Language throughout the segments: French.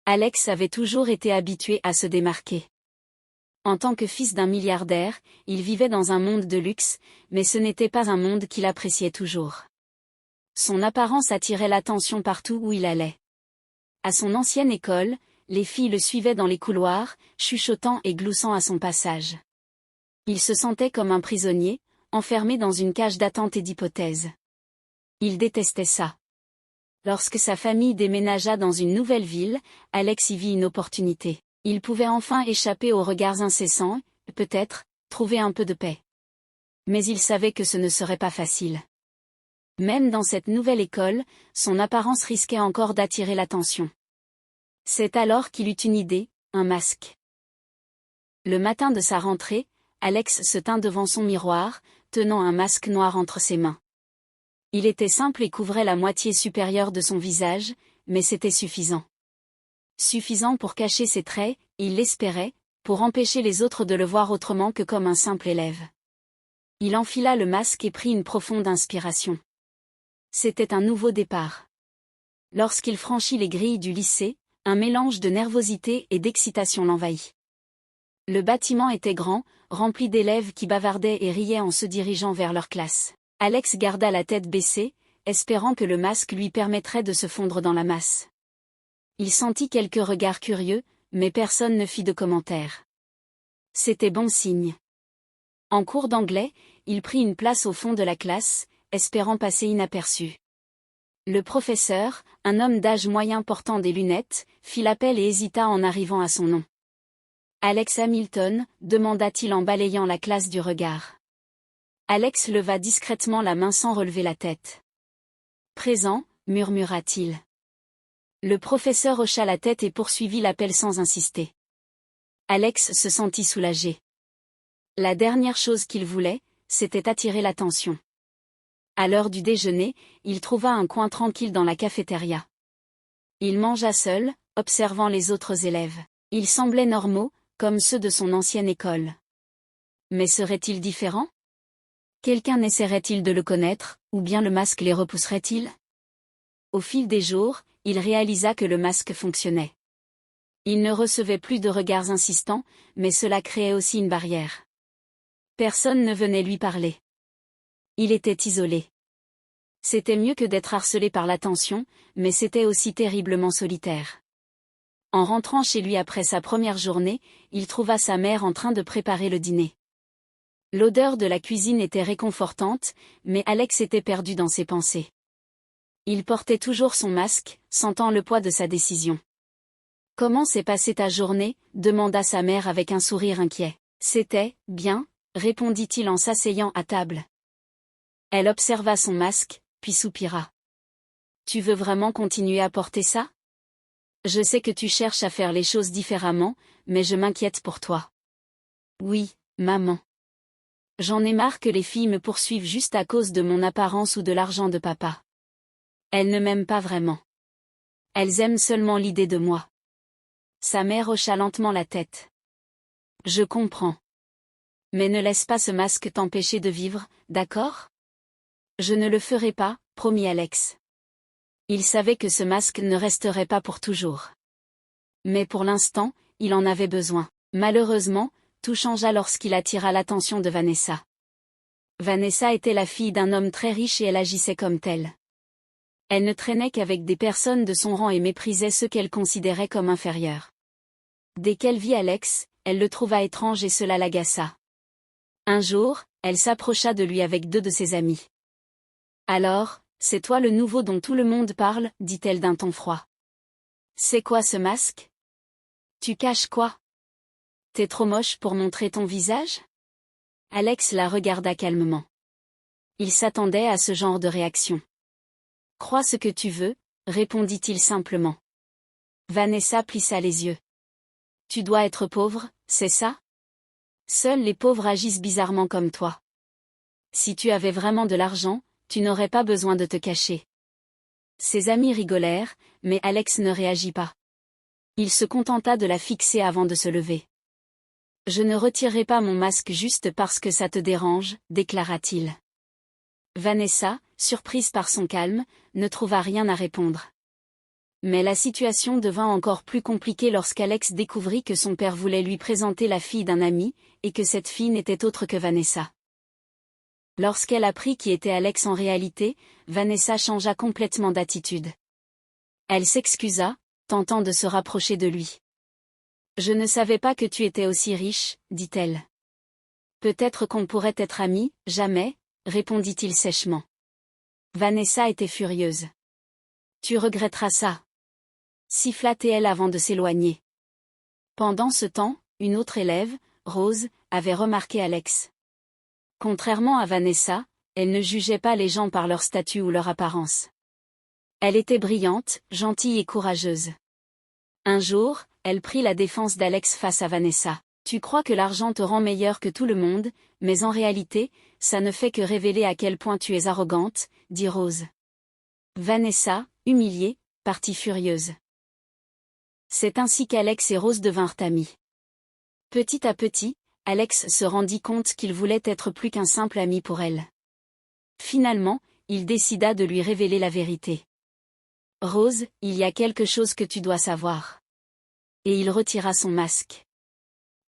Alex avait toujours été habitué à se démarquer. En tant que fils d'un milliardaire, il vivait dans un monde de luxe, mais ce n'était pas un monde qu'il appréciait toujours. Son apparence attirait l'attention partout où il allait. À son ancienne école, les filles le suivaient dans les couloirs, chuchotant et gloussant à son passage. Il se sentait comme un prisonnier, enfermé dans une cage d'attente et d'hypothèses. Il détestait ça. Lorsque sa famille déménagea dans une nouvelle ville, Alex y vit une opportunité. Il pouvait enfin échapper aux regards incessants, peut-être, trouver un peu de paix. Mais il savait que ce ne serait pas facile. Même dans cette nouvelle école, son apparence risquait encore d'attirer l'attention. C'est alors qu'il eut une idée, un masque. Le matin de sa rentrée, Alex se tint devant son miroir, tenant un masque noir entre ses mains. Il était simple et couvrait la moitié supérieure de son visage, mais c'était suffisant. Suffisant pour cacher ses traits, il l'espérait, pour empêcher les autres de le voir autrement que comme un simple élève. Il enfila le masque et prit une profonde inspiration. C'était un nouveau départ. Lorsqu'il franchit les grilles du lycée, un mélange de nervosité et d'excitation l'envahit. Le bâtiment était grand, rempli d'élèves qui bavardaient et riaient en se dirigeant vers leur classe. Alex garda la tête baissée, espérant que le masque lui permettrait de se fondre dans la masse. Il sentit quelques regards curieux, mais personne ne fit de commentaires. C'était bon signe. En cours d'anglais, il prit une place au fond de la classe, espérant passer inaperçu. Le professeur, un homme d'âge moyen portant des lunettes, fit l'appel et hésita en arrivant à son nom. Alex Hamilton, demanda-t-il en balayant la classe du regard. Alex leva discrètement la main sans relever la tête. Présent, murmura-t-il. Le professeur hocha la tête et poursuivit l'appel sans insister. Alex se sentit soulagé. La dernière chose qu'il voulait, c'était attirer l'attention. À l'heure du déjeuner, il trouva un coin tranquille dans la cafétéria. Il mangea seul, observant les autres élèves. Ils semblaient normaux, comme ceux de son ancienne école. Mais serait-il différent? Quelqu'un essaierait-il de le connaître, ou bien le masque les repousserait-il? Au fil des jours, il réalisa que le masque fonctionnait. Il ne recevait plus de regards insistants, mais cela créait aussi une barrière. Personne ne venait lui parler. Il était isolé. C'était mieux que d'être harcelé par l'attention, mais c'était aussi terriblement solitaire. En rentrant chez lui après sa première journée, il trouva sa mère en train de préparer le dîner. L'odeur de la cuisine était réconfortante, mais Alex était perdu dans ses pensées. Il portait toujours son masque, sentant le poids de sa décision. « Comment s'est passée ta journée ?» demanda sa mère avec un sourire inquiet. « C'était bien », répondit-il en s'asseyant à table. Elle observa son masque, puis soupira. « Tu veux vraiment continuer à porter ça ? Je sais que tu cherches à faire les choses différemment, mais je m'inquiète pour toi. »« Oui, maman. J'en ai marre que les filles me poursuivent juste à cause de mon apparence ou de l'argent de papa. Elles ne m'aiment pas vraiment. Elles aiment seulement l'idée de moi. » Sa mère hocha lentement la tête. « Je comprends. Mais ne laisse pas ce masque t'empêcher de vivre, d'accord ? » « Je ne le ferai pas, » promit Alex. Il savait que ce masque ne resterait pas pour toujours. Mais pour l'instant, il en avait besoin. Malheureusement, tout changea lorsqu'il attira l'attention de Vanessa. Vanessa était la fille d'un homme très riche et elle agissait comme telle. Elle ne traînait qu'avec des personnes de son rang et méprisait ceux qu'elle considérait comme inférieurs. Dès qu'elle vit Alex, elle le trouva étrange et cela l'agaça. Un jour, elle s'approcha de lui avec deux de ses amis. « Alors, c'est toi le nouveau dont tout le monde parle ?» dit-elle d'un ton froid. « C'est quoi ce masque ? Tu caches quoi ? T'es trop moche pour montrer ton visage ?» Alex la regarda calmement. Il s'attendait à ce genre de réaction. « Crois ce que tu veux », répondit-il simplement. Vanessa plissa les yeux. « Tu dois être pauvre, c'est ça ? Seuls les pauvres agissent bizarrement comme toi. Si tu avais vraiment de l'argent, tu n'aurais pas besoin de te cacher. » Ses amis rigolèrent, mais Alex ne réagit pas. Il se contenta de la fixer avant de se lever. « Je ne retirerai pas mon masque juste parce que ça te dérange, » déclara-t-il. Vanessa, surprise par son calme, ne trouva rien à répondre. Mais la situation devint encore plus compliquée lorsqu'Alex découvrit que son père voulait lui présenter la fille d'un ami, et que cette fille n'était autre que Vanessa. Lorsqu'elle apprit qui était Alex en réalité, Vanessa changea complètement d'attitude. Elle s'excusa, tentant de se rapprocher de lui. « Je ne savais pas que tu étais aussi riche, » dit-elle. « Peut-être qu'on pourrait être amis, jamais, » répondit-il sèchement. Vanessa était furieuse. « Tu regretteras ça. » siffla-t-elle avant de s'éloigner. Pendant ce temps, une autre élève, Rose, avait remarqué Alex. Contrairement à Vanessa, elle ne jugeait pas les gens par leur statut ou leur apparence. Elle était brillante, gentille et courageuse. Un jour, elle prit la défense d'Alex face à Vanessa. « Tu crois que l'argent te rend meilleur que tout le monde, mais en réalité, ça ne fait que révéler à quel point tu es arrogante, » dit Rose. Vanessa, humiliée, partit furieuse. C'est ainsi qu'Alex et Rose devinrent amis. Petit à petit, Alex se rendit compte qu'il voulait être plus qu'un simple ami pour elle. Finalement, il décida de lui révéler la vérité. « Rose, il y a quelque chose que tu dois savoir. » Et il retira son masque.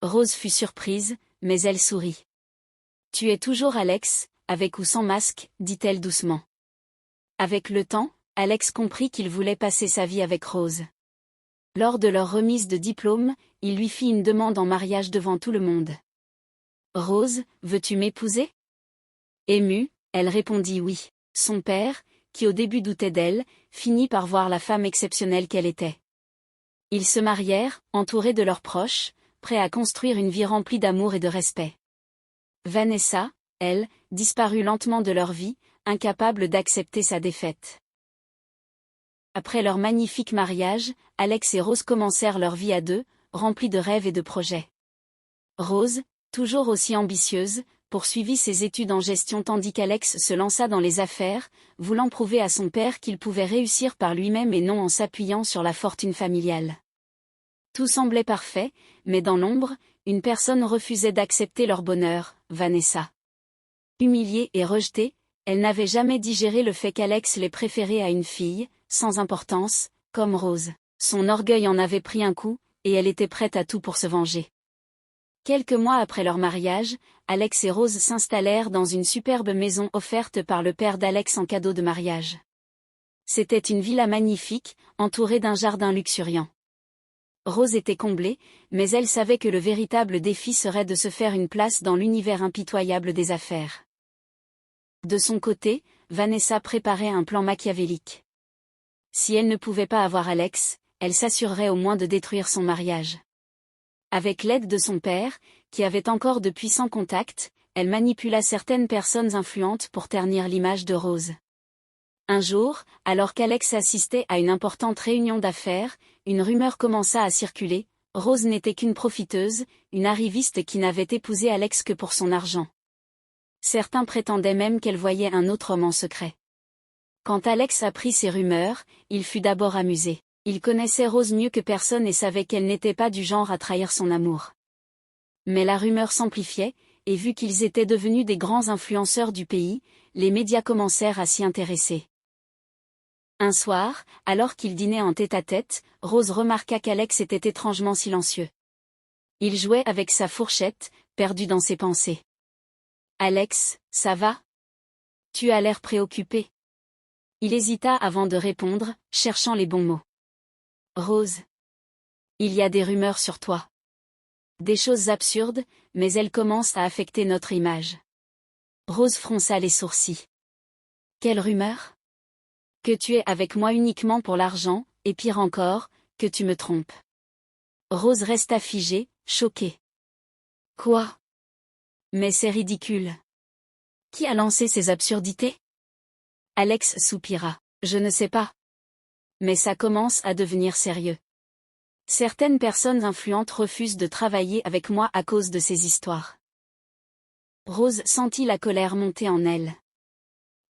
Rose fut surprise, mais elle sourit. « Tu es toujours Alex, avec ou sans masque, » dit-elle doucement. Avec le temps, Alex comprit qu'il voulait passer sa vie avec Rose. Lors de leur remise de diplôme, il lui fit une demande en mariage devant tout le monde. « Rose, veux-tu m'épouser ?» Émue, elle répondit oui. Son père, qui au début doutait d'elle, finit par voir la femme exceptionnelle qu'elle était. Ils se marièrent, entourés de leurs proches, prêts à construire une vie remplie d'amour et de respect. Vanessa, elle, disparut lentement de leur vie, incapable d'accepter sa défaite. Après leur magnifique mariage, Alex et Rose commencèrent leur vie à deux, remplie de rêves et de projets. Rose, toujours aussi ambitieuse, poursuivit ses études en gestion tandis qu'Alex se lança dans les affaires, voulant prouver à son père qu'il pouvait réussir par lui-même et non en s'appuyant sur la fortune familiale. Tout semblait parfait, mais dans l'ombre, une personne refusait d'accepter leur bonheur, Vanessa. Humiliée et rejetée, elle n'avait jamais digéré le fait qu'Alex les préférait à une fille, sans importance, comme Rose. Son orgueil en avait pris un coup, et elle était prête à tout pour se venger. Quelques mois après leur mariage, Alex et Rose s'installèrent dans une superbe maison offerte par le père d'Alex en cadeau de mariage. C'était une villa magnifique, entourée d'un jardin luxuriant. Rose était comblée, mais elle savait que le véritable défi serait de se faire une place dans l'univers impitoyable des affaires. De son côté, Vanessa préparait un plan machiavélique. Si elle ne pouvait pas avoir Alex, elle s'assurerait au moins de détruire son mariage. Avec l'aide de son père, qui avait encore de puissants contacts, elle manipula certaines personnes influentes pour ternir l'image de Rose. Un jour, alors qu'Alex assistait à une importante réunion d'affaires, une rumeur commença à circuler. Rose n'était qu'une profiteuse, une arriviste qui n'avait épousé Alex que pour son argent. Certains prétendaient même qu'elle voyait un autre homme en secret. Quand Alex apprit ces rumeurs, il fut d'abord amusé. Il connaissait Rose mieux que personne et savait qu'elle n'était pas du genre à trahir son amour. Mais la rumeur s'amplifiait, et vu qu'ils étaient devenus des grands influenceurs du pays, les médias commencèrent à s'y intéresser. Un soir, alors qu'ils dînaient en tête-à-tête, Rose remarqua qu'Alex était étrangement silencieux. Il jouait avec sa fourchette, perdu dans ses pensées. « Alex, ça va ? Tu as l'air préoccupé. » Il hésita avant de répondre, cherchant les bons mots. « Rose. Il y a des rumeurs sur toi. Des choses absurdes, mais elles commencent à affecter notre image. » Rose fronça les sourcils. « Quelle rumeur ? Que tu es avec moi uniquement pour l'argent, et pire encore, que tu me trompes. » Rose resta figée, choquée. « Quoi ? Mais c'est ridicule. Qui a lancé ces absurdités ? » Alex soupira. « Je ne sais pas. Mais ça commence à devenir sérieux. Certaines personnes influentes refusent de travailler avec moi à cause de ces histoires. » Rose sentit la colère monter en elle.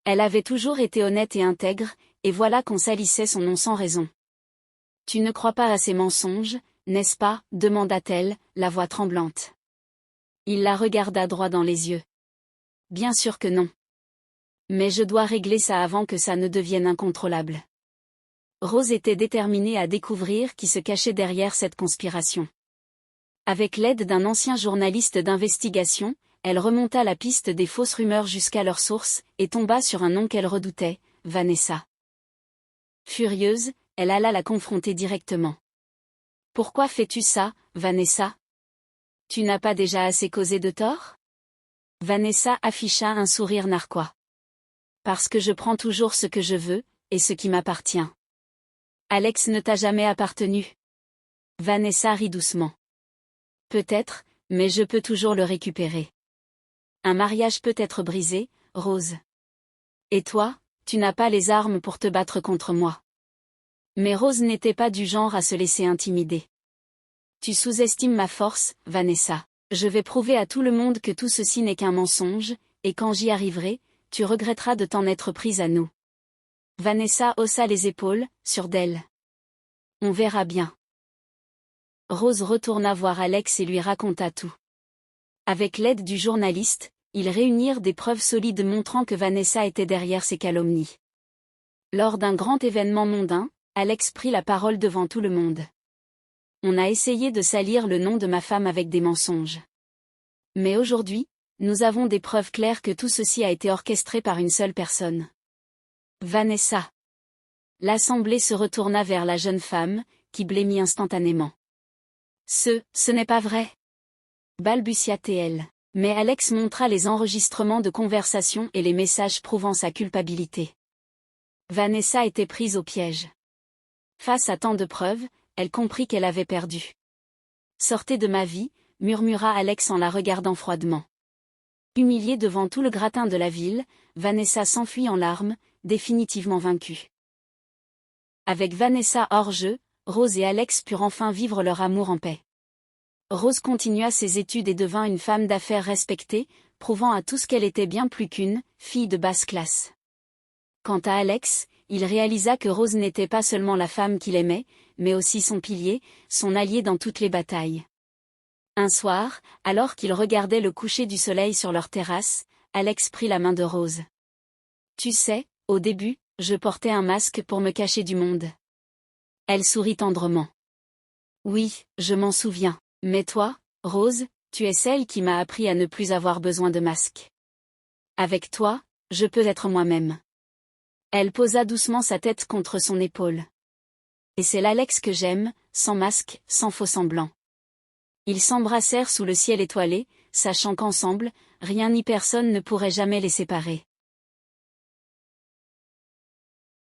Elle avait toujours été honnête et intègre, et voilà qu'on salissait son nom sans raison. « Tu ne crois pas à ces mensonges, n'est-ce pas ? » demanda-t-elle, la voix tremblante. Il la regarda droit dans les yeux. « Bien sûr que non. Mais je dois régler ça avant que ça ne devienne incontrôlable. » Rose était déterminée à découvrir qui se cachait derrière cette conspiration. Avec l'aide d'un ancien journaliste d'investigation, elle remonta la piste des fausses rumeurs jusqu'à leur source, et tomba sur un nom qu'elle redoutait, Vanessa. Furieuse, elle alla la confronter directement. « Pourquoi fais-tu ça, Vanessa? Tu n'as pas déjà assez causé de tort ?» Vanessa afficha un sourire narquois. « Parce que je prends toujours ce que je veux, et ce qui m'appartient. Alex ne t'a jamais appartenu. » Vanessa rit doucement. « Peut-être, mais je peux toujours le récupérer. Un mariage peut être brisé, Rose. Et toi, tu n'as pas les armes pour te battre contre moi. » Mais Rose n'était pas du genre à se laisser intimider. « Tu sous-estimes ma force, Vanessa. Je vais prouver à tout le monde que tout ceci n'est qu'un mensonge, et quand j'y arriverai, tu regretteras de t'en être prise à nous. » Vanessa haussa les épaules, sûre d'elle. « On verra bien. » Rose retourna voir Alex et lui raconta tout. Avec l'aide du journaliste, ils réunirent des preuves solides montrant que Vanessa était derrière ces calomnies. Lors d'un grand événement mondain, Alex prit la parole devant tout le monde. « On a essayé de salir le nom de ma femme avec des mensonges. Mais aujourd'hui, nous avons des preuves claires que tout ceci a été orchestré par une seule personne. Vanessa. » L'assemblée se retourna vers la jeune femme, qui blêmit instantanément. « Ce n'est pas vrai. » balbutia-t-elle. Mais Alex montra les enregistrements de conversation et les messages prouvant sa culpabilité. Vanessa était prise au piège. Face à tant de preuves, elle comprit qu'elle avait perdu. « Sortez de ma vie », murmura Alex en la regardant froidement. Humiliée devant tout le gratin de la ville, Vanessa s'enfuit en larmes, définitivement vaincue. Avec Vanessa hors jeu, Rose et Alex purent enfin vivre leur amour en paix. Rose continua ses études et devint une femme d'affaires respectée, prouvant à tous qu'elle était bien plus qu'une fille de basse classe. Quant à Alex, il réalisa que Rose n'était pas seulement la femme qu'il aimait, mais aussi son pilier, son allié dans toutes les batailles. Un soir, alors qu'ils regardaient le coucher du soleil sur leur terrasse, Alex prit la main de Rose. « Tu sais, au début, je portais un masque pour me cacher du monde. » Elle sourit tendrement. « Oui, je m'en souviens. Mais toi, Rose, tu es celle qui m'a appris à ne plus avoir besoin de masque. Avec toi, je peux être moi-même. » Elle posa doucement sa tête contre son épaule. « Et c'est l'Alex que j'aime, sans masque, sans faux semblant. » Ils s'embrassèrent sous le ciel étoilé, sachant qu'ensemble, rien ni personne ne pourrait jamais les séparer.